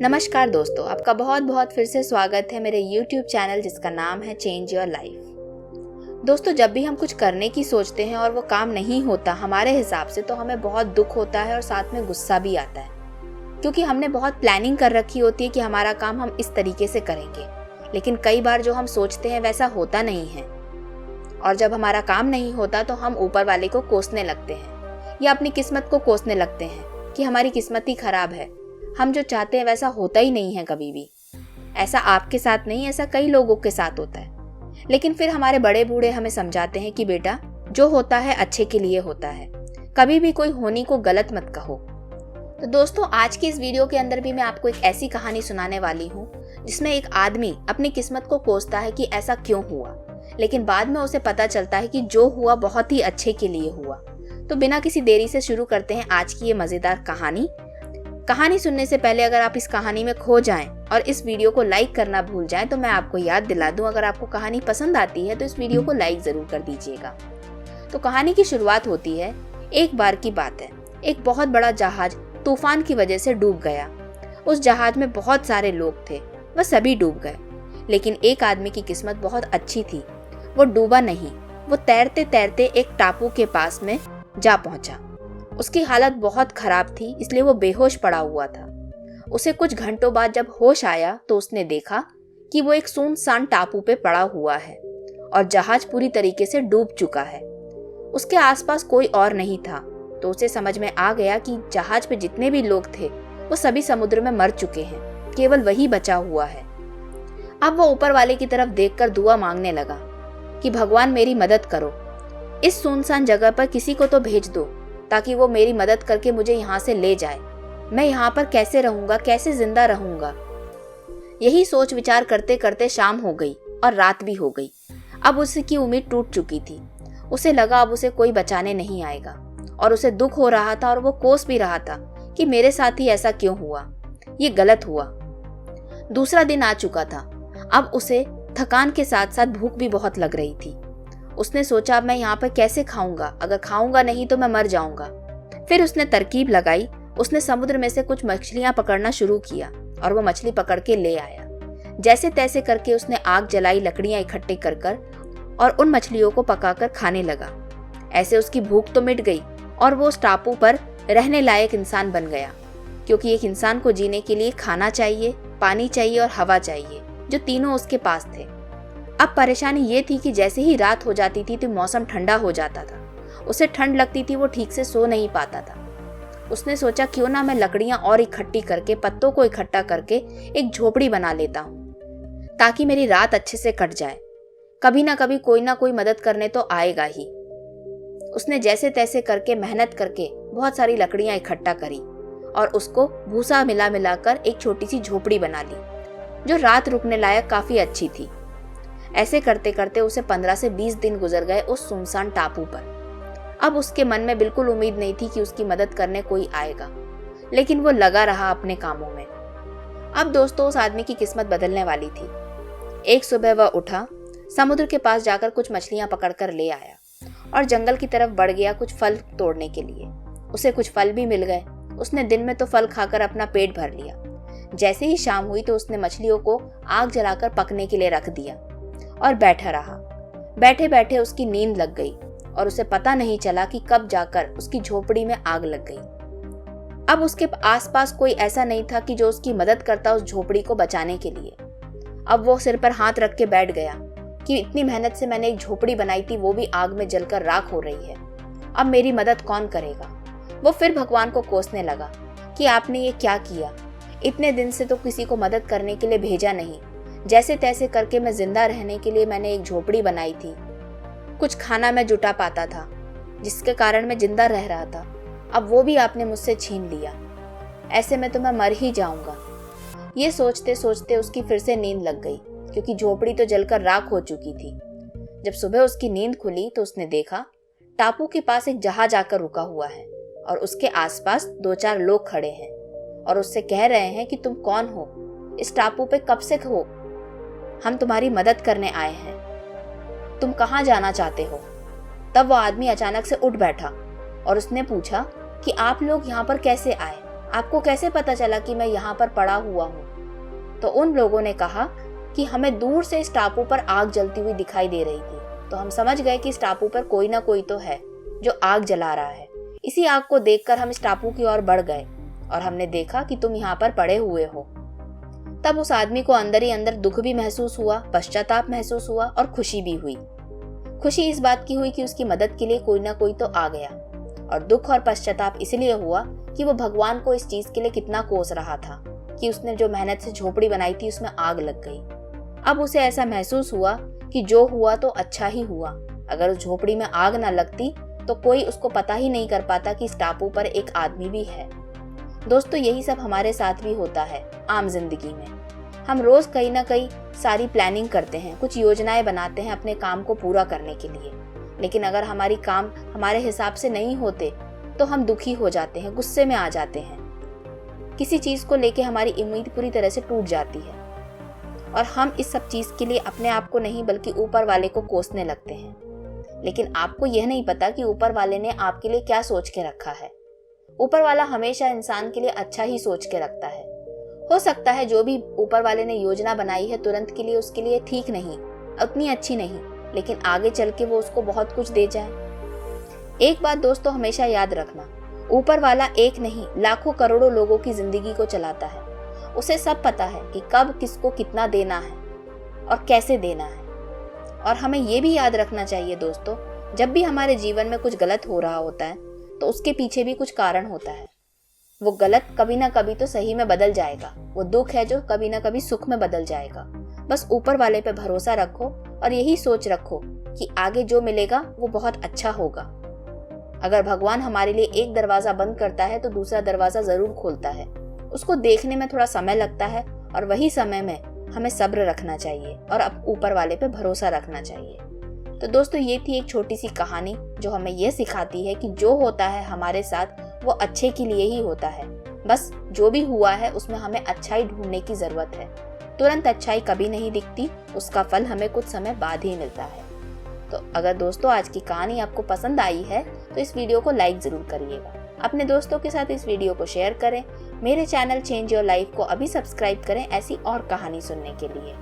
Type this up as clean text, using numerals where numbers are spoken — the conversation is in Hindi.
नमस्कार दोस्तों, आपका बहुत बहुत फिर से स्वागत है मेरे YouTube चैनल जिसका नाम है चेंज योर लाइफ। दोस्तों, जब भी हम कुछ करने की सोचते हैं और वो काम नहीं होता हमारे हिसाब से तो हमें बहुत दुख होता है और साथ में गुस्सा भी आता है, क्योंकि हमने बहुत प्लानिंग कर रखी होती है कि हमारा काम हम इस तरीके से करेंगे। लेकिन कई बार जो हम सोचते हैं वैसा होता नहीं है, और जब हमारा काम नहीं होता तो हम ऊपर वाले को कोसने लगते हैं या अपनी किस्मत को कोसने लगते हैं कि हमारी किस्मत ही खराब है, हम जो चाहते हैं वैसा होता ही नहीं है कभी भी। ऐसा आपके साथ नहीं, ऐसा कई लोगों के साथ होता है। लेकिन फिर हमारे बड़े बूढ़े हमें समझाते हैं कि बेटा, जो होता है अच्छे के लिए होता है, कभी भी कोई होनी को गलत मत कहो। तो दोस्तों, आज की इस वीडियो के अंदर भी मैं आपको एक ऐसी कहानी सुनाने वाली हूँ जिसमें एक आदमी अपनी किस्मत को कोसता है कि ऐसा क्यों हुआ, लेकिन बाद में उसे पता चलता है कि जो हुआ बहुत ही अच्छे के लिए हुआ। तो बिना किसी देरी से शुरू करते हैं आज की ये मजेदार कहानी सुनने से पहले अगर आप इस कहानी में खो जाएं और इस वीडियो को लाइक करना भूल जाएं तो मैं आपको याद दिला दूं, अगर आपको कहानी पसंद आती है तो इस वीडियो को लाइक जरूर कर दीजिएगा। तो कहानी की शुरुआत होती है, एक बार की बात है, एक बहुत बड़ा जहाज तूफान की वजह से डूब गया। उस जहाज में बहुत सारे लोग थे, वह सभी डूब गए, लेकिन एक आदमी की किस्मत बहुत अच्छी थी, वो डूबा नहीं। वो तैरते तैरते एक टापू के पास में जा पहुंचा। उसकी हालत बहुत खराब थी, इसलिए वो बेहोश पड़ा हुआ था। उसे कुछ घंटों बाद जब होश आया तो उसने देखा कि वो एक सुनसान टापू पे पड़ा हुआ है और जहाज पूरी तरीके से डूब चुका है। उसके आसपास कोई और नहीं था, तो उसे समझ में आ गया कि जहाज पे जितने भी लोग थे वो सभी समुद्र में मर चुके हैं, केवल वही बचा हुआ है। अब वो ऊपर वाले की तरफ देखकर दुआ मांगने लगा कि भगवान मेरी मदद करो, इस सुनसान जगह पर किसी को तो भेज दो ताकि वो मेरी मदद करके मुझे यहाँ से ले जाए। मैं यहाँ पर कैसे रहूंगा, कैसे जिंदा रहूंगा। यही सोच विचार करते करते शाम हो गई और रात भी हो गई। अब उसकी उम्मीद टूट चुकी थी। उसे लगा अब उसे कोई बचाने नहीं आएगा, और उसे दुख हो रहा था और वो कोस भी रहा था कि मेरे साथ ही ऐसा क्यों हुआ, ये गलत हुआ। दूसरा दिन आ चुका था। अब उसे थकान के साथ साथ भूख भी बहुत लग रही थी। उसने सोचा, अब मैं यहाँ पर कैसे खाऊंगा, अगर खाऊंगा नहीं तो मैं मर जाऊंगा। फिर उसने तरकीब लगाई। उसने समुद्र में से कुछ मछलियां पकड़ना शुरू किया और वो मछली पकड़ के ले आया। जैसे तैसे करके उसने आग जलाई, लकड़ियां इकट्ठी कर कर और उन मछलियों को पकाकर खाने लगा। ऐसे उसकी भूख तो मिट गई और वो उस टापू पर रहने लायक इंसान बन गया, क्योंकि एक इंसान को जीने के लिए खाना चाहिए, पानी चाहिए और हवा चाहिए, जो तीनों उसके पास थे। अब परेशानी ये थी कि जैसे ही रात हो जाती थी तो मौसम ठंडा हो जाता था। उसे ठंड लगती थी, वो ठीक से सो नहीं पाता था। उसने सोचा, क्यों ना मैं लकड़ियां और इकट्ठी करके, पत्तों को इकट्ठा करके एक झोपड़ी बना लेता हूँ, ताकि मेरी रात अच्छे से कट जाए। कभी ना कभी कोई ना कोई मदद करने तो आएगा ही। उसने जैसे तैसे करके मेहनत करके बहुत सारी लकड़ियां इकट्ठा करी और उसको भूसा मिला मिलाकर एक छोटी सी झोपड़ी बना ली, जो रात रुकने लायक काफी अच्छी थी। ऐसे करते करते उसे 15 से 20 दिन गुजर गए उस सुनसान टापू पर। अब उसके मन में बिल्कुल उम्मीद नहीं थी कि उसकी मदद करने कोई आएगा, लेकिन वो लगा रहा अपने कामों में। अब दोस्तों, उस आदमी की किस्मत बदलने वाली थी। एक सुबह वह उठा, समुद्र के पास जाकर कुछ मछलियां पकड़कर ले आया और जंगल की तरफ बढ़ गया कुछ फल तोड़ने के लिए। उसे कुछ फल भी मिल गए। उसने दिन में तो फल खाकर अपना पेट भर लिया। जैसे ही शाम हुई तो उसने मछलियों को आग जलाकर पकने के लिए रख दिया और बैठा रहा। बैठे बैठे उसकी नींद लग गई और उसे पता नहीं चला कि कब जाकर उसकी झोपड़ी में आग लग गई। अब उसके आसपास कोई ऐसा नहीं था कि जो उसकी मदद करता उस झोपड़ी को बचाने के लिए। अब वो सिर पर हाथ रख के बैठ गया कि इतनी मेहनत से मैंने एक झोपड़ी बनाई थी, वो भी आग में जलकर राख हो रही है। अब मेरी मदद कौन करेगा। वो फिर भगवान को कोसने लगा कि आपने ये क्या किया, इतने दिन से तो किसी को मदद करने के लिए भेजा नहीं। जैसे तैसे करके मैं जिंदा रहने के लिए मैंने एक झोपड़ी बनाई थी। कुछ खाना मैं जुटा पाता था, जिसके कारण मैं जिंदा रह रहा था। अब वो भी आपने मुझसे छीन लिया। ऐसे में तो मैं मर ही जाऊंगा। ये सोचते सोचते उसकी फिर से नींद लग गई, क्योंकि झोपड़ी तो जलकर राख हो चुकी थी। जब सुबह उसकी नींद खुली तो उसने देखा टापू के पास एक जहाज आकर रुका हुआ है और उसके आसपास 2-4 लोग खड़े हैं और उससे कह रहे हैं कि तुम कौन हो, इस टापू पे कब से हो, हम तुम्हारी मदद करने आए हैं, तुम कहाँ जाना चाहते हो। तब वो आदमी अचानक से उठ बैठा और उसने पूछा कि आप लोग यहाँ पर कैसे आए, आपको कैसे पता चला कि मैं यहाँ पर पड़ा हुआ हूँ? तो उन लोगों ने कहा कि हमें दूर से इस टापू पर आग जलती हुई दिखाई दे रही थी, तो हम समझ गए कि इस टापू पर कोई ना कोई तो है जो आग जला रहा है। इसी आग को देखकर हम इस टापू की ओर बढ़ गए और हमने देखा कि तुम यहाँ पर पड़े हुए हो। तब उस आदमी को अंदर ही अंदर दुख भी महसूस हुआ, पश्चाताप महसूस हुआ और खुशी भी हुई। खुशी इस बात की हुई कि उसकी मदद के लिए कोई ना कोई तो आ गया, और दुख और पश्चाताप इसलिए हुआ कि वो भगवान को इस चीज के लिए कितना कोस रहा था कि उसने जो मेहनत से झोपड़ी बनाई थी उसमें आग लग गई। अब उसे ऐसा महसूस हुआ कि जो हुआ तो अच्छा ही हुआ। अगर उस झोपड़ी में आग ना लगती तो कोई उसको पता ही नहीं कर पाता कि इस टापू पर एक आदमी भी है। दोस्तों, यही सब हमारे साथ भी होता है आम जिंदगी में। हम रोज कहीं ना कहीं सारी प्लानिंग करते हैं, कुछ योजनाएं बनाते हैं अपने काम को पूरा करने के लिए, लेकिन अगर हमारी काम हमारे हिसाब से नहीं होते तो हम दुखी हो जाते हैं, गुस्से में आ जाते हैं। किसी चीज को लेके हमारी उम्मीद पूरी तरह से टूट जाती है और हम इस सब चीज के लिए अपने आप को नहीं बल्कि ऊपर वाले को कोसने लगते हैं। लेकिन आपको यह नहीं पता कि ऊपर वाले ने आपके लिए क्या सोच के रखा है। ऊपर वाला हमेशा इंसान के लिए अच्छा ही सोच के रखता है। हो सकता है जो भी ऊपर वाले ने योजना बनाई है तुरंत के लिए उसके लिए ठीक नहीं, उतनी अच्छी नहीं, लेकिन आगे चल के वो उसको बहुत कुछ दे जाए। एक बात दोस्तों हमेशा याद रखना, ऊपर वाला एक नहीं लाखों करोड़ों लोगों की जिंदगी को चलाता है। उसे सब पता है कि कब किसको कितना देना है और कैसे देना है। और हमें ये भी याद रखना चाहिए दोस्तों, जब भी हमारे जीवन में कुछ गलत हो रहा होता है तो उसके पीछे भी कुछ कारण होता है। वो गलत कभी ना कभी तो सही में बदल जाएगा। वो दुख है जो कभी ना कभी सुख में बदल जाएगा। बस ऊपर वाले पे भरोसा रखो और यही सोच रखो कि आगे जो मिलेगा वो बहुत अच्छा होगा। अगर भगवान हमारे लिए एक दरवाजा बंद करता है तो दूसरा दरवाजा जरूर खोलता है। उसको देखने में थोड़ा समय लगता है और वही समय में हमें सब्र रखना चाहिए और अब ऊपर वाले पे भरोसा रखना चाहिए। तो दोस्तों, ये थी एक छोटी सी कहानी जो हमें यह सिखाती है कि जो होता है हमारे साथ वो अच्छे के लिए ही होता है। बस जो भी हुआ है उसमें हमें अच्छाई ढूंढने की जरूरत है। तुरंत अच्छाई कभी नहीं दिखती, उसका फल हमें कुछ समय बाद ही मिलता है। तो अगर दोस्तों आज की कहानी आपको पसंद आई है तो इस वीडियो को लाइक जरूर करिएगा। अपने दोस्तों के साथ इस वीडियो को शेयर करें। मेरे चैनल चेंज योर लाइफ को अभी सब्सक्राइब करें ऐसी और कहानी सुनने के लिए।